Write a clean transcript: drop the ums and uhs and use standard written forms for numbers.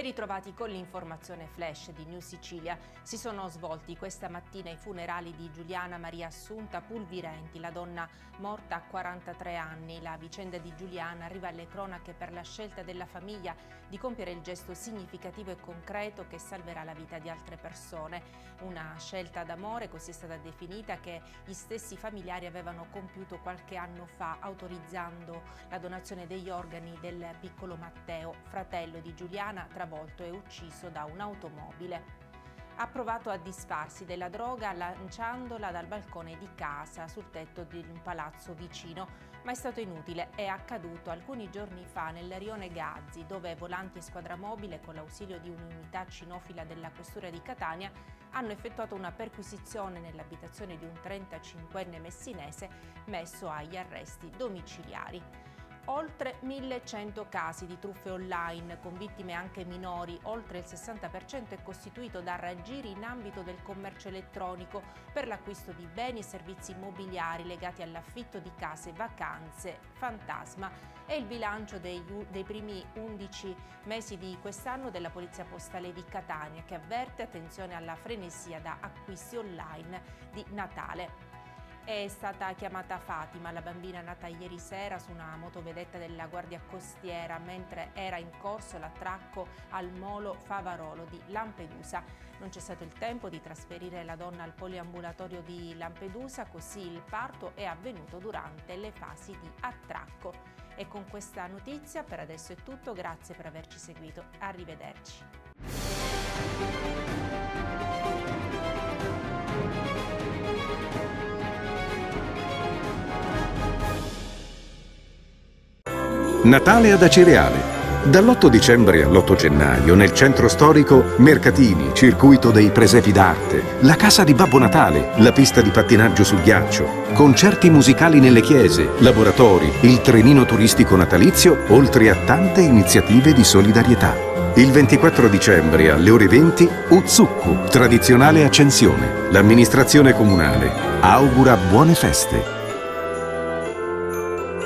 Ben ritrovati con l'informazione flash di News Sicilia. Si sono svolti questa mattina i funerali di Giuliana Maria Assunta Pulvirenti, la donna morta a 43 anni. La vicenda di Giuliana arriva alle cronache per la scelta della famiglia di compiere il gesto significativo e concreto che salverà la vita di altre persone. Una scelta d'amore, così è stata definita, che gli stessi familiari avevano compiuto qualche anno fa, autorizzando la donazione degli organi del piccolo Matteo, fratello di Giuliana, travolto e ucciso da un'automobile. Ha provato a disfarsi della droga lanciandola dal balcone di casa sul tetto di un palazzo vicino, ma è stato inutile. È accaduto alcuni giorni fa nel rione Gazzi, dove volanti e squadra mobile, con l'ausilio di un'unità cinofila della questura di Catania, hanno effettuato una perquisizione nell'abitazione di un 35enne messinese messo agli arresti domiciliari. Oltre 1100 casi di truffe online con vittime anche minori, oltre il 60% è costituito da raggiri in ambito del commercio elettronico per l'acquisto di beni e servizi immobiliari legati all'affitto di case, vacanze, fantasma. È il bilancio dei primi 11 mesi di quest'anno della Polizia Postale di Catania, che avverte attenzione alla frenesia da acquisti online di Natale. È stata chiamata Fatima, la bambina nata ieri sera su una motovedetta della Guardia Costiera mentre era in corso l'attracco al molo Favarolo di Lampedusa. Non c'è stato il tempo di trasferire la donna al poliambulatorio di Lampedusa, così il parto è avvenuto durante le fasi di attracco. E con questa notizia per adesso è tutto, grazie per averci seguito, arrivederci. Natale ad Acireale. Dall'8 dicembre all'8 gennaio nel centro storico mercatini, circuito dei presepi d'arte, la casa di Babbo Natale, la pista di pattinaggio sul ghiaccio, concerti musicali nelle chiese, laboratori, il trenino turistico natalizio, oltre a tante iniziative di solidarietà. Il 24 dicembre alle ore 20 Uzzukku, tradizionale accensione. L'amministrazione comunale augura buone feste.